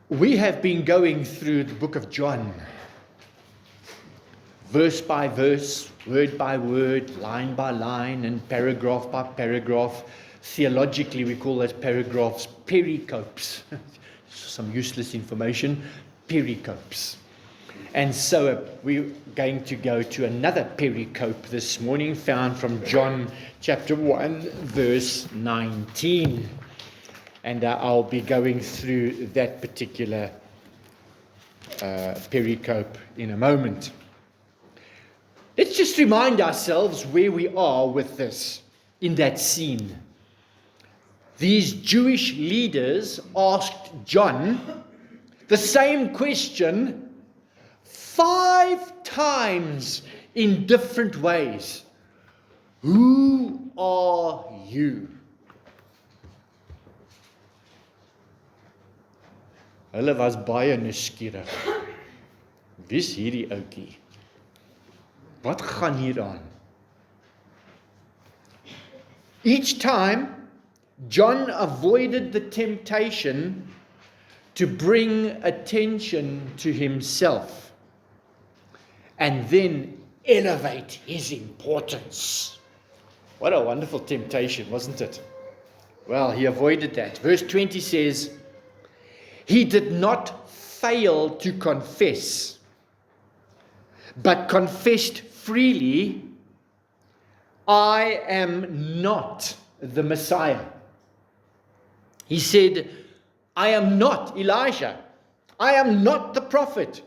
We have been going through the book of John, verse by verse, word by word, line by line, and paragraph by paragraph. Theologically, we call those paragraphs pericopes. Some useless information, pericopes. And so we're going to go to another pericope this morning, found from John chapter 1, verse 19. And I'll be going through that particular pericope in a moment. Let's just remind ourselves where we are with this, in that scene. These Jewish leaders asked John the same question 5 times in different ways. Who are you? Hulle was baie nuuskierig. Wie's hierdie ouetjie? Wat gaan hier aan? Each time, John avoided the temptation to bring attention to himself and then elevate his importance. What a wonderful temptation, wasn't it? Well, he avoided that. Verse 20 says, he did not fail to confess, but confessed freely, I am not the Messiah. He said, I am not Elijah. I am not the prophet.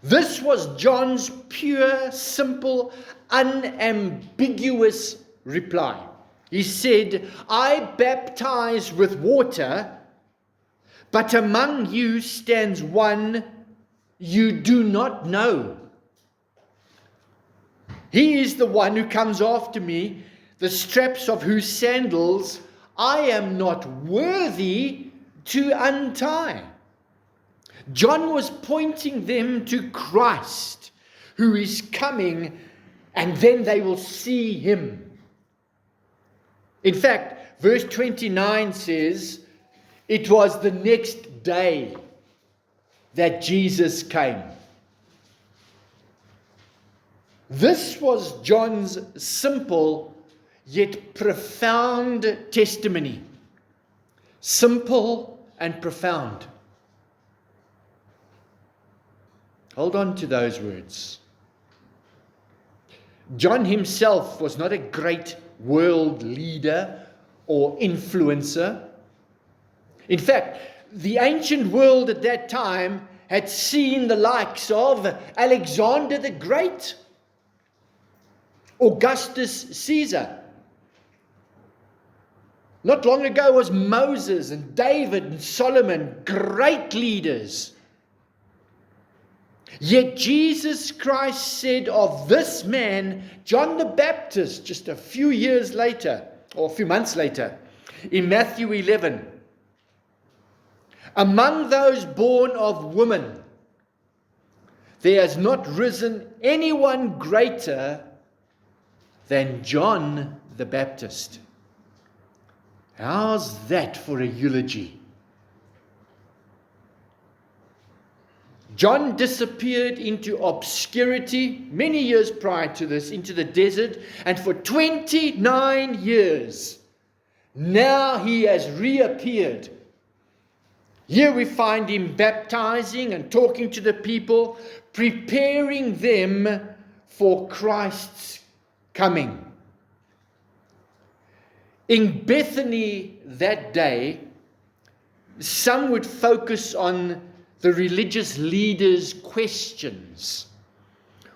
This was John's pure, simple, unambiguous reply. He said, I baptize with water, but among you stands one you do not know. He is the one who comes after me, the straps of whose sandals I am not worthy to untie. John was pointing them to Christ, who is coming, and then they will see him. In fact, verse 29 says, it was the next day that Jesus came. This was John's simple yet profound testimony. Simple and profound. Hold on to those words. John himself was not a great world leader or influencer. In fact, the ancient world at that time had seen the likes of Alexander the Great, Augustus Caesar. Not long ago was Moses and David and Solomon, great leaders. Yet Jesus Christ said of this man, John the Baptist, just a few years later, or a few months later, in Matthew 11, among those born of woman, there has not risen anyone greater than John the Baptist. How's that for a eulogy? John disappeared into obscurity many years prior to this, into the desert, and for 29 years, now he has reappeared. Here we find him baptizing and talking to the people, preparing them for Christ's coming. In Bethany that day, some would focus on the religious leaders' questions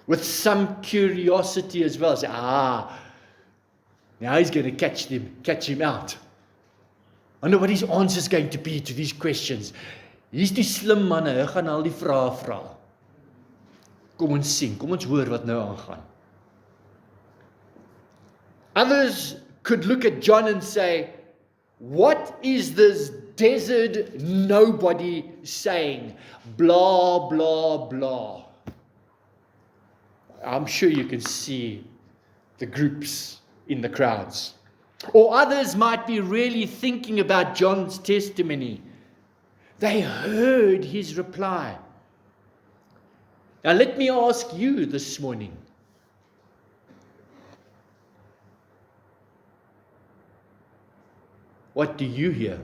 with some curiosity as well. Say, now he's going to catch him out. I wonder what his answer is going to be to these questions. Hier's die slim manne, hulle gaan al die vrae vra. Kom ons sien, kom ons hoor wat nou aangaan. Others could look at John and say, what is this desert nobody saying? Blah, blah, blah. I'm sure you can see the groups in the crowds. Or others might be really thinking about John's testimony. They heard his reply. Now let me ask you this morning. What do you hear?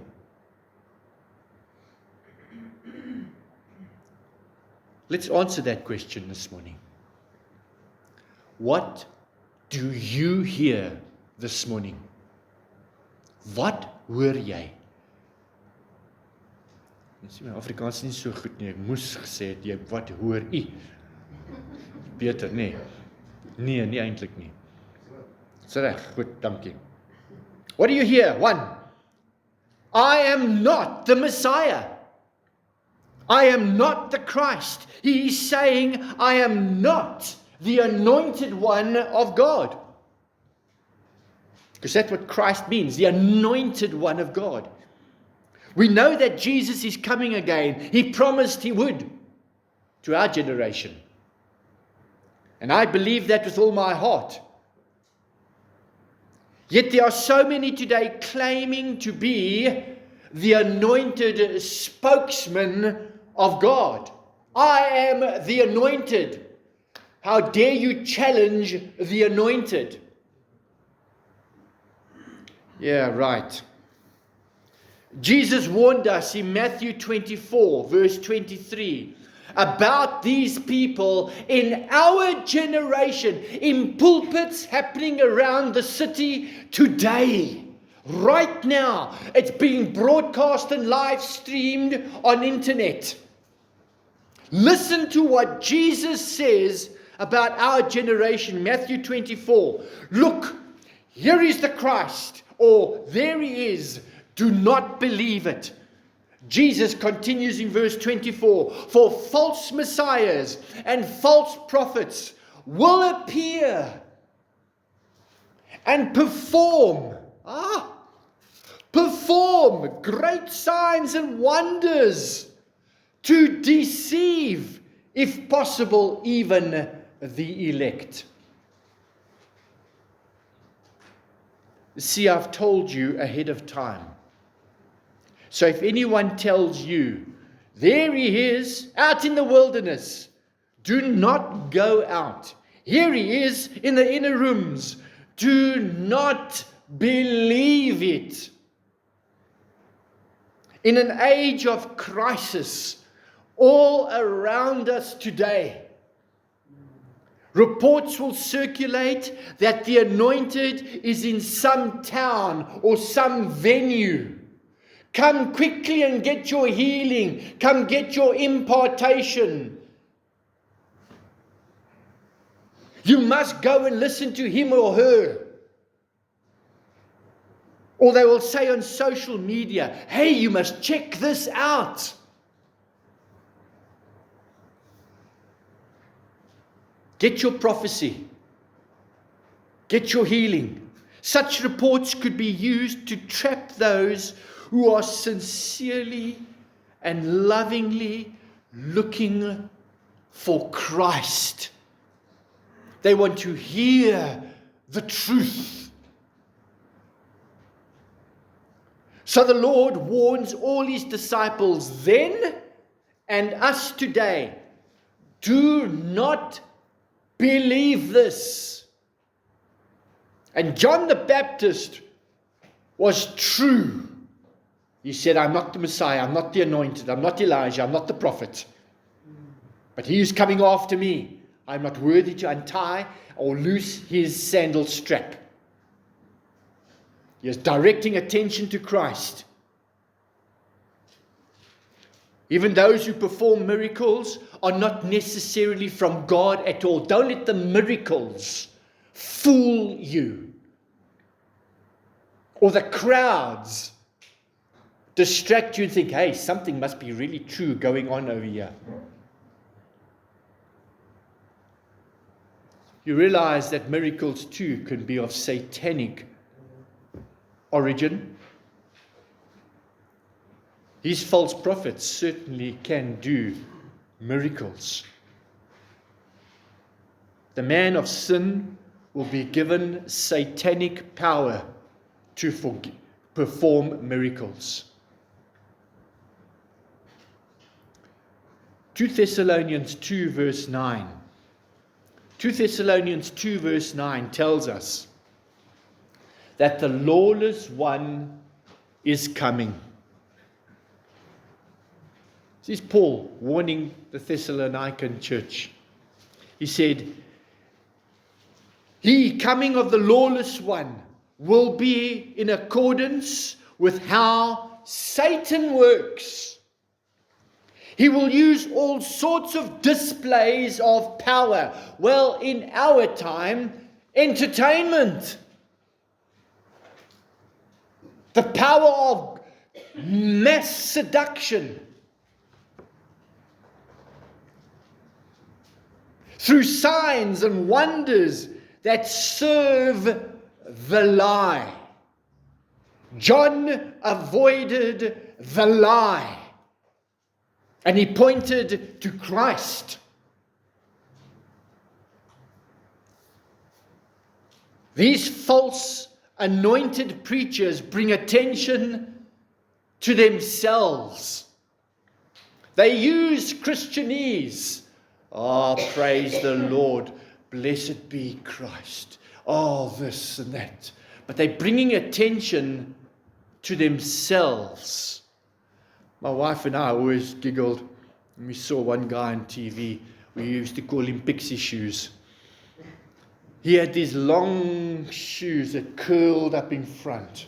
Let's answer that question this morning. What do you hear this morning? Wat hoor jy? My Afrikaans is nie so goed nie. Ek moes gesê het, wat hoor u? Beter, nee. Nee, nie eintlik nie. Dis reg, goed, dankie. What do you hear? 1. I am not the Messiah. I am not the Christ. He is saying, I am not the anointed one of God. Because that's what Christ means, the anointed one of God. We know that Jesus is coming again. He promised he would to our generation. And I believe that with all my heart. Yet there are so many today claiming to be the anointed spokesman of God. I am the anointed. How dare you challenge the anointed? Yeah, right. Jesus warned us in Matthew 24, verse 23, about these people in our generation, in pulpits happening around the city today. Right now, it's being broadcast and live streamed on internet. Listen to what Jesus says about our generation, Matthew 24. Look, here is the Christ, or there he is. Do not believe it. Jesus continues in verse 24. For false messiahs and false prophets will appear and perform great signs and wonders to deceive, if possible, even the elect. See, I've told you ahead of time. So if anyone tells you, there he is, out in the wilderness, do not go out. Here he is in the inner rooms. Do not believe it. In an age of crisis all around us today, reports will circulate that the anointed is in some town or some venue. Come quickly and get your healing. Come get your impartation. You must go and listen to him or her. Or they will say on social media, hey, you must check this out. Get your prophecy. Get your healing. Such reports could be used to trap those who are sincerely and lovingly looking for Christ. They want to hear the truth. So the Lord warns all his disciples then and us today, do not believe this. And John the Baptist was true. He said, I'm not the Messiah, I'm not the anointed, I'm not Elijah, I'm not the prophet. But he is coming after me. I'm not worthy to untie or loose his sandal strap. He is directing attention to Christ. Even those who perform miracles are not necessarily from God at all. Don't let the miracles fool you. Or the crowds distract you and think, hey, something must be really true going on over here. You realize that miracles too can be of satanic origin. These false prophets certainly can do miracles. The man of sin will be given satanic power to perform miracles. 2 Thessalonians 2 verse 9. 2 Thessalonians 2 verse 9 tells us that the lawless one is coming. This is Paul warning the Thessalonican church. He said, he coming of the lawless one will be in accordance with how Satan works. He will use all sorts of displays of power. Well, in our time, entertainment. The power of mass seduction. Through signs and wonders that serve the lie. John avoided the lie. And he pointed to Christ. These false anointed preachers bring attention to themselves. They use Christianese. Oh, praise the Lord. Blessed be Christ. Oh, this and that. But they're bringing attention to themselves. My wife and I always giggled when we saw one guy on TV. We used to call him Pixie Shoes. He had these long shoes that curled up in front.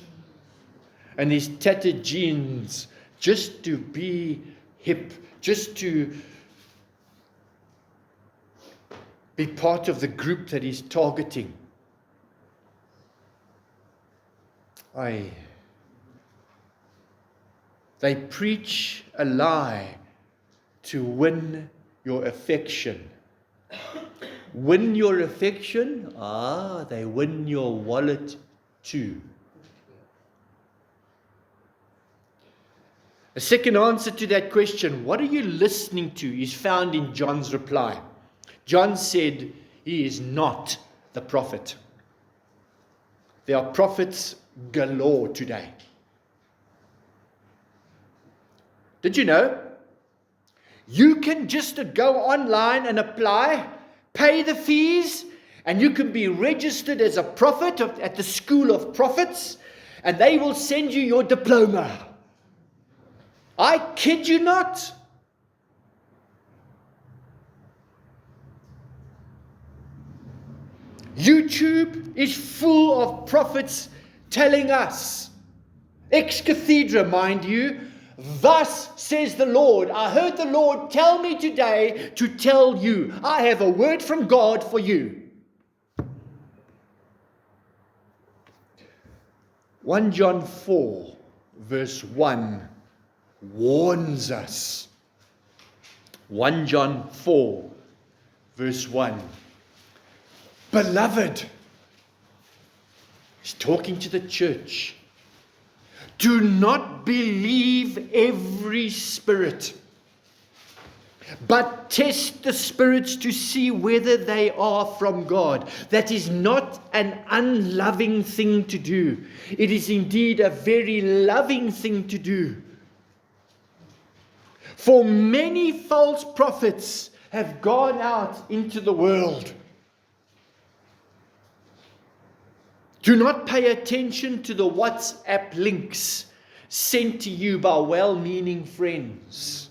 And these tattered jeans just to be hip, just to be part of the group that he's targeting. They preach a lie to win your affection. Win your affection? They win your wallet too. A second answer to that question, what are you listening to, is found in John's reply. John said he is not the prophet. There are prophets galore today. Did you know? You can just go online and apply, pay the fees, and you can be registered as a prophet at the School of Prophets, and they will send you your diploma. I kid you not. YouTube is full of prophets telling us, ex cathedra, mind you, thus says the Lord. I heard the Lord tell me today to tell you. I have a word from God for you. 1 John 4 verse 1 warns us. 1 John 4 verse 1. Beloved, he's talking to the church. Do not believe every spirit, but test the spirits to see whether they are from God. That is not an unloving thing to do. It is indeed a very loving thing to do. For many false prophets have gone out into the world. Do not pay attention to the WhatsApp links sent to you by well-meaning friends.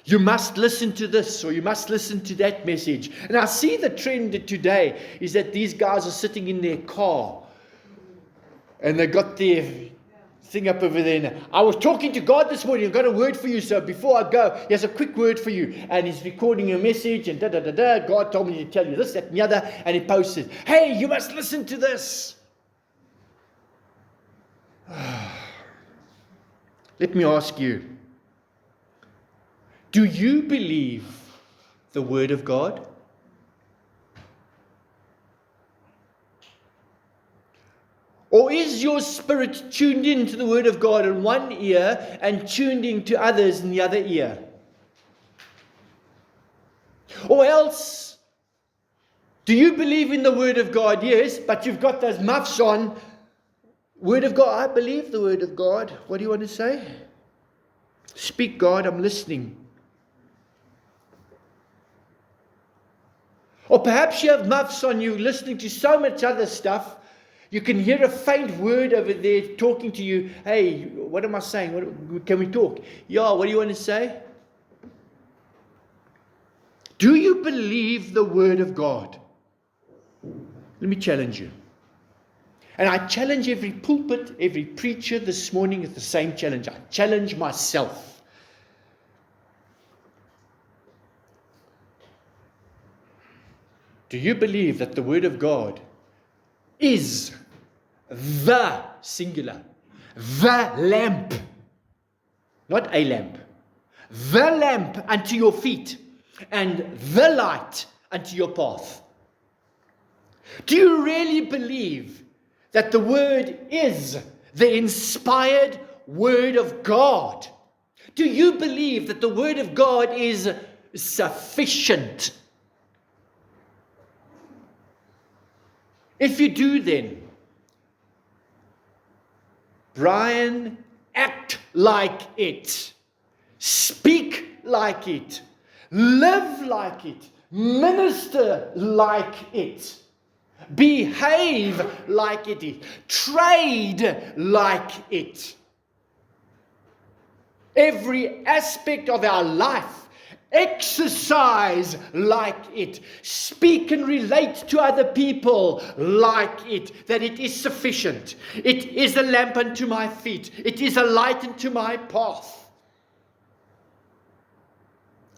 You must listen to this or you must listen to that message. And I see the trend today is that these guys are sitting in their car and they got their thing up over there. Now, I was talking to God this morning. I've got a word for you. So before I go, he has a quick word for you. And he's recording a message and da-da-da-da. God told me to tell you this, that, and the other. And he posted, hey, you must listen to this. Let me ask you, do you believe the word of God? Or is your spirit tuned into the word of God in one ear and tuned into others in the other ear? Or else, do you believe in the word of God? Yes, but you've got those muffs on. Word of God, I believe the word of God. What do you want to say? Speak, God, I'm listening. Or perhaps you have muffs on you, listening to so much other stuff. You can hear a faint word over there talking to you. Hey, what am I saying? Can we talk? Yeah, what do you want to say? Do you believe the word of God? Let me challenge you. And I challenge every pulpit, every preacher this morning with the same challenge. I challenge myself. Do you believe that the word of God is the singular, the lamp, not a lamp, the lamp unto your feet and the light unto your path? Do you really believe that the word is the inspired word of God? Do you believe that the word of God is sufficient? If you do, then, Brian, act like it. Speak like it. Live like it. Minister like it. Behave like it is. Trade like it. Every aspect of our life, exercise like it. Speak and relate to other people like it, that it is sufficient. It is a lamp unto my feet. It is a light unto my path.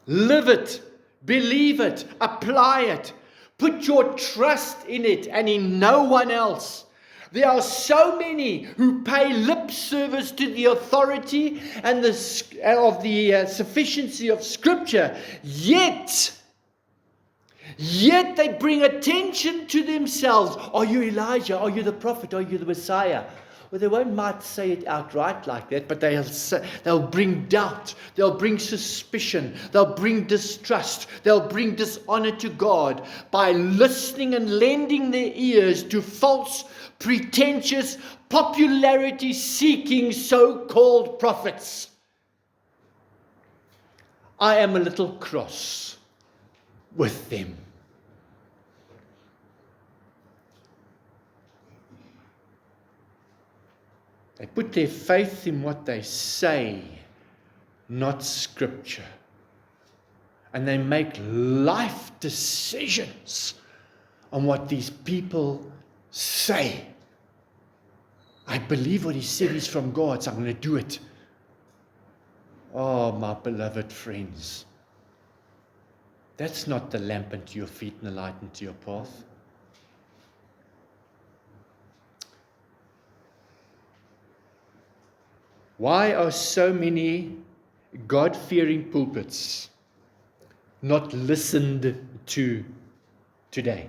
Live it, believe it, apply it. Put your trust in it and in no one else. There are so many who pay lip service to the authority and the sufficiency of Scripture, yet they bring attention to themselves. Are you Elijah? Are you the prophet? Are you the Messiah? Well, they won't might say it outright like that, but they'll bring doubt, they'll bring suspicion, they'll bring distrust, they'll bring dishonor to God by listening and lending their ears to false, pretentious, popularity-seeking so-called prophets. I am a little cross with them. They put their faith in what they say, not Scripture. And they make life decisions on what these people say. I believe what he said is from God, so I'm going to do it. Oh, my beloved friends, that's not the lamp unto your feet and the light unto your path. Why are so many God-fearing pulpits not listened to today?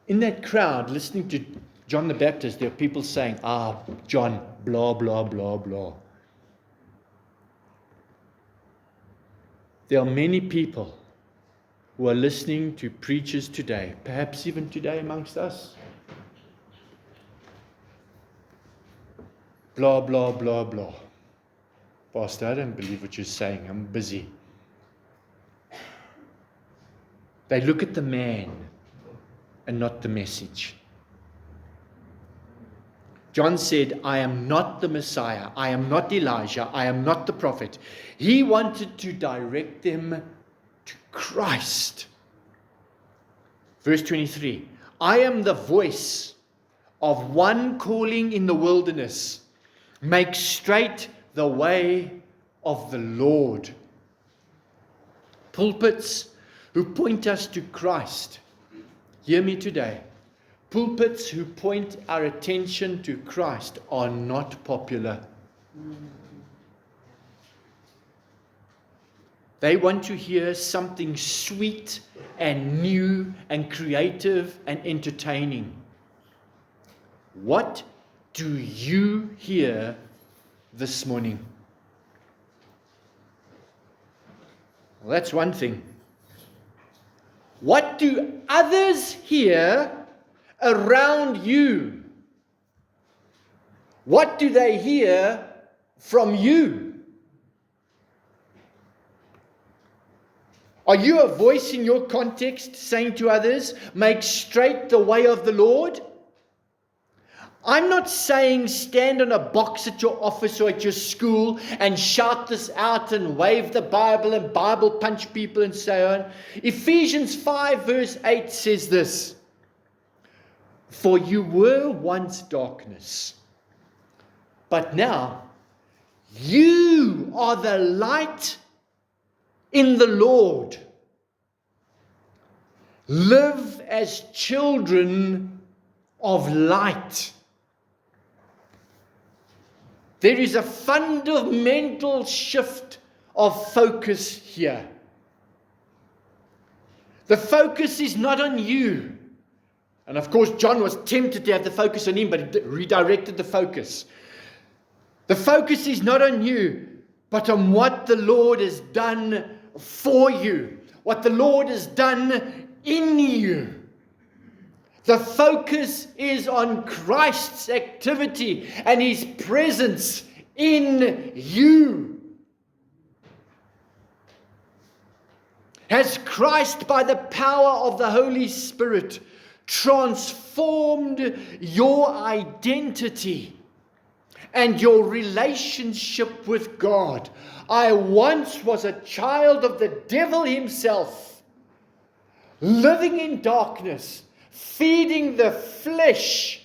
In that crowd listening to John the Baptist, there are people saying, John, blah, blah, blah, blah. There are many people who are listening to preachers today, perhaps even today amongst us. Blah, blah, blah, blah. Pastor, I don't believe what you're saying. I'm busy. They look at the man and not the message. John said, I am not the Messiah. I am not Elijah. I am not the prophet. He wanted to direct them to Christ. Verse 23, I am the voice of one calling in the wilderness. Make straight the way of the Lord. Pulpits who point us to Christ. Hear me today. Pulpits who point our attention to Christ are not popular. They want to hear something sweet and new and creative and entertaining. What do you hear this morning? Well, that's one thing. What do others hear around you? What do they hear from you? Are you a voice in your context saying to others, make straight the way of the Lord? I'm not saying stand on a box at your office or at your school and shout this out and wave the Bible and Bible punch people and so on. Ephesians 5 verse 8 says this, for you were once darkness, but now you are the light in the Lord. Live as children of light. There is a fundamental shift of focus here. The focus is not on you. And of course, John was tempted to have the focus on him, but he redirected the focus. The focus is not on you, but on what the Lord has done for you, what the Lord has done in you. The focus is on Christ's activity and His presence in you. Has Christ, by the power of the Holy Spirit, transformed your identity and your relationship with God? I once was a child of the devil himself, living in darkness, feeding the flesh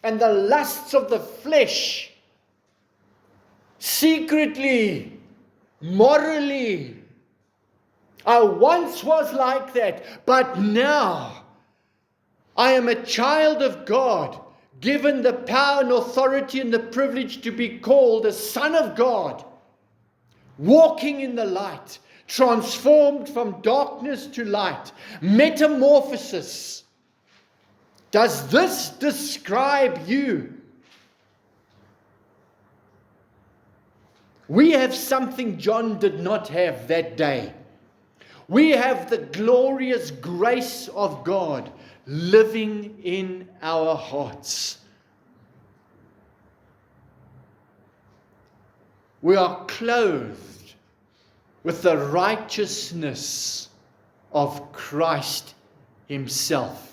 and the lusts of the flesh, secretly, morally. I once was like that, but now I am a child of God, given the power and authority and the privilege to be called a son of God, walking in the light, transformed from darkness to light, metamorphosis. Does this describe you? We have something John did not have that day. We have the glorious grace of God living in our hearts. We are clothed with the righteousness of Christ Himself.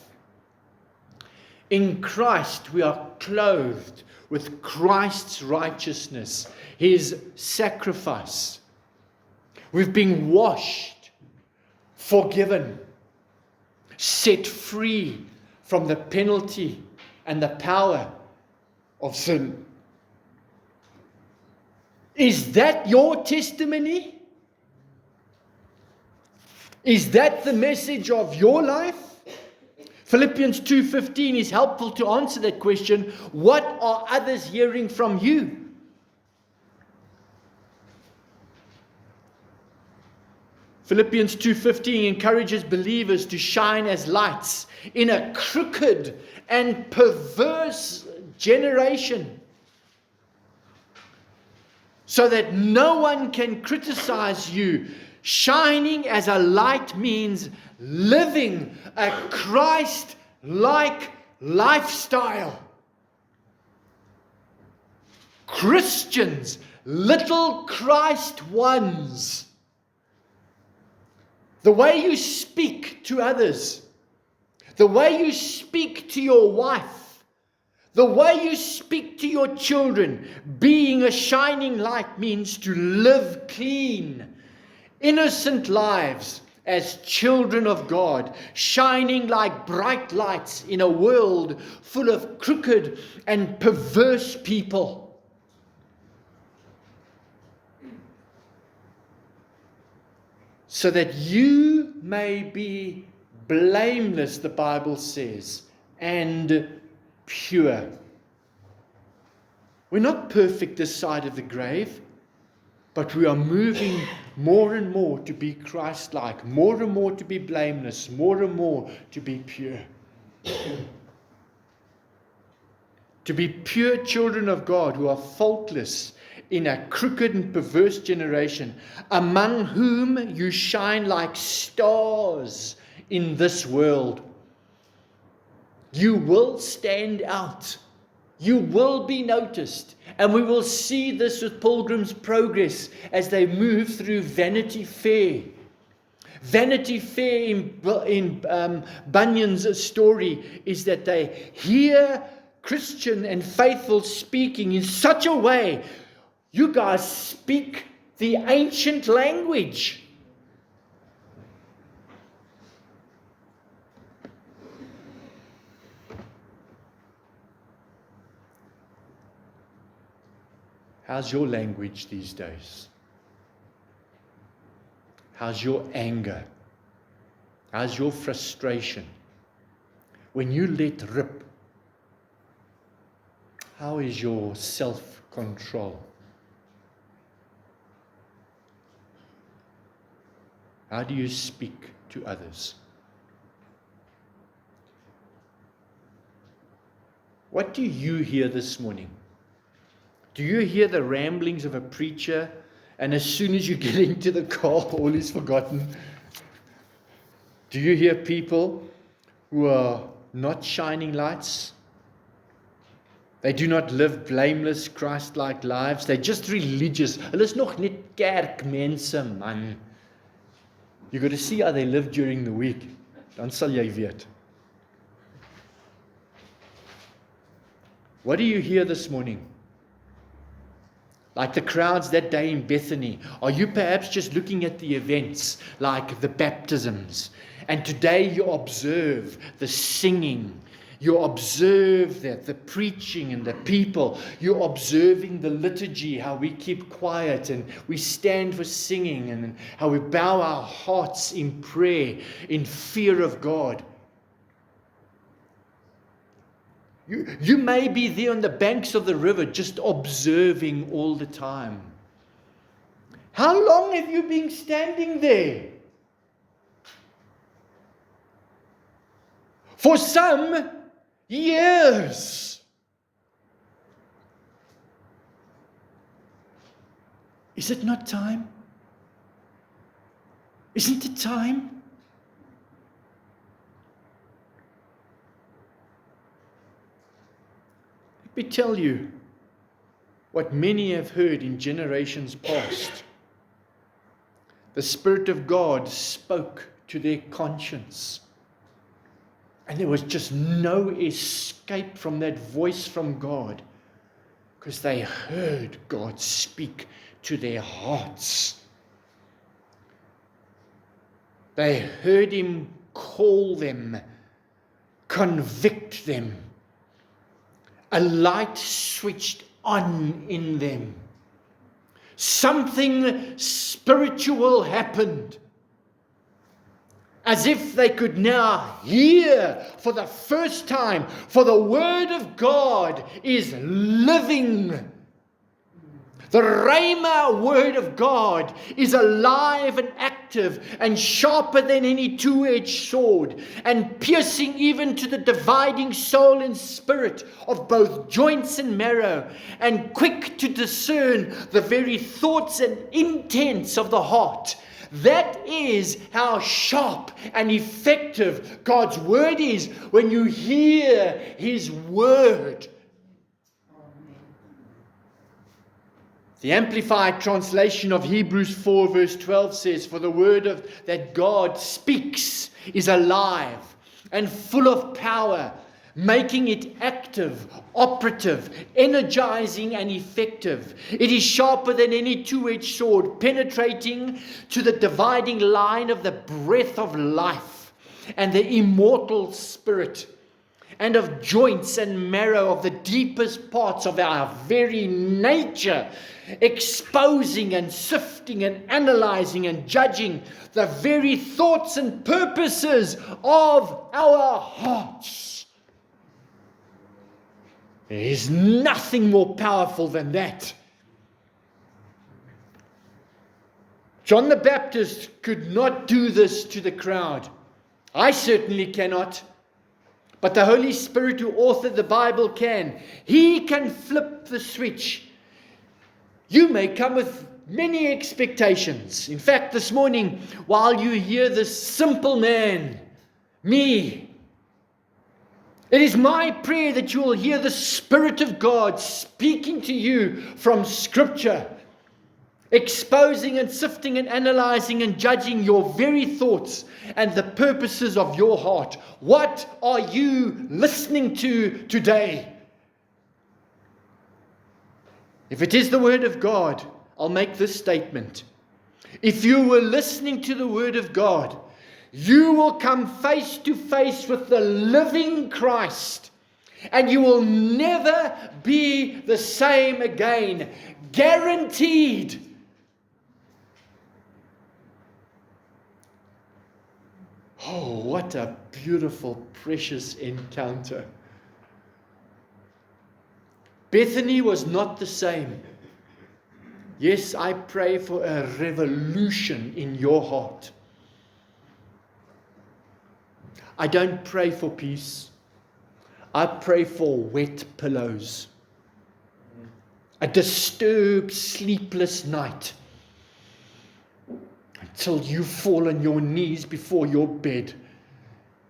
In Christ we are clothed with Christ's righteousness, His sacrifice. We've been washed, forgiven, set free from the penalty and the power of sin. Is that your testimony? Is that the message of your life? Philippians 2:15 is helpful to answer that question. What are others hearing from you? Philippians 2:15 encourages believers to shine as lights in a crooked and perverse generation, so that no one can criticize you. Shining as a light means living a Christ-like lifestyle. Christians, little Christ ones. The way you speak to others, the way you speak to your wife, the way you speak to your children, being a shining light means to live clean, innocent lives as children of God, shining like bright lights in a world full of crooked and perverse people. So that you may be blameless, the Bible says, and pure. We're not perfect this side of the grave, but we are moving more and more to be Christ-like, more and more to be blameless, more and more to be pure. To be pure children of God who are faultless in a crooked and perverse generation, among whom you shine like stars in this world. You will stand out. You will be noticed. And we will see this with Pilgrim's Progress as they move through Vanity Fair. Vanity Fair in Bunyan's story is that they hear Christian and faithful speaking in such a way, you guys speak the ancient language. How's your language these days? How's your anger? How's your frustration? When you let rip, how is your self-control? How do you speak to others? What do you hear this morning? Do you hear the ramblings of a preacher, and as soon as you get into the car, all is forgotten? Do you hear people who are not shining lights? They do not live blameless, Christ-like lives. They're just religious. Hulle is nog net kerkmense, man. You got to see how they live during the week. Dan sal jy weet. What do you hear this morning? Like the crowds that day in Bethany, are you perhaps just looking at the events like the baptisms? And today you observe the singing, you observe the preaching and the people, you're observing the liturgy, how we keep quiet and we stand for singing, and how we bow our hearts in prayer, in fear of God. You may be there on the banks of the river just observing all the time. How long have you been standing there? For some, years. Is it not time? Isn't it time? Let me tell you what many have heard in generations past. The Spirit of God spoke to their conscience. And there was just no escape from that voice from God, because they heard God speak to their hearts. They heard Him call them, convict them. A light switched on in them. Something spiritual happened. As if they could now hear for the first time, for the Word of God is living. The Rhema Word of God is alive and active and sharper than any two-edged sword, and piercing even to the dividing soul and spirit of both joints and marrow, and quick to discern the very thoughts and intents of the heart. That is how sharp and effective God's Word is when you hear His Word. The Amplified translation of Hebrews 4 verse 12 says, "For the word that God speaks is alive and full of power, making it active, operative, energizing and effective. It is sharper than any two-edged sword, penetrating to the dividing line of the breath of life and the immortal spirit, and of joints and marrow of the deepest parts of our very nature, exposing and sifting and analyzing and judging the very thoughts and purposes of our hearts." There is nothing more powerful than that. John the Baptist could not do this to the crowd. I certainly cannot. But the Holy Spirit who authored the Bible can. He can flip the switch. You may come with many expectations. In fact, this morning, while you hear this simple man, me, It is my prayer that you will hear the Spirit of God speaking to you from Scripture, exposing and sifting and analyzing and judging your very thoughts and the purposes of your heart. What are you listening to today? If it is the Word of God, I'll make this statement. If you were listening to the Word of God, you will come face to face with the living Christ, and you will never be the same again. Guaranteed. Oh, what a beautiful, precious encounter. Bethany was not the same. Yes, I pray for a revolution in your heart. I don't pray for peace. I pray for wet pillows. A disturbed, sleepless night. Until you fall on your knees before your bed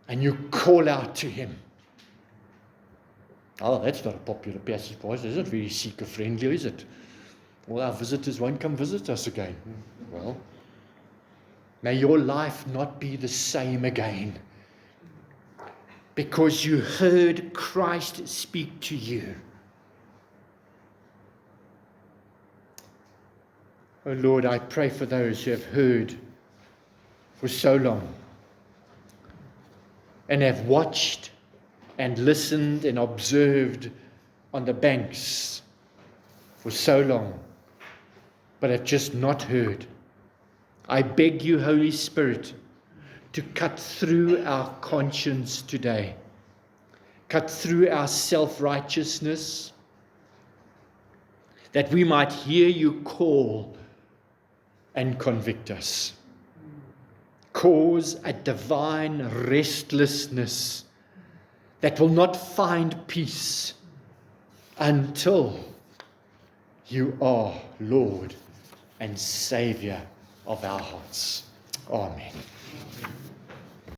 and you call out to Him. Oh, that's not a popular passage for us. It's not very seeker-friendly, is it? All our visitors won't come visit us again. Well, may your life not be the same again. Because you heard Christ speak to you. Oh Lord, I pray for those who have heard for so long and have watched and listened and observed on the banks for so long, but have just not heard. I beg you, Holy Spirit, to cut through our conscience today, cut through our self-righteousness, that we might hear you call and convict us. Cause a divine restlessness that will not find peace until you are Lord and Savior of our hearts. Amen.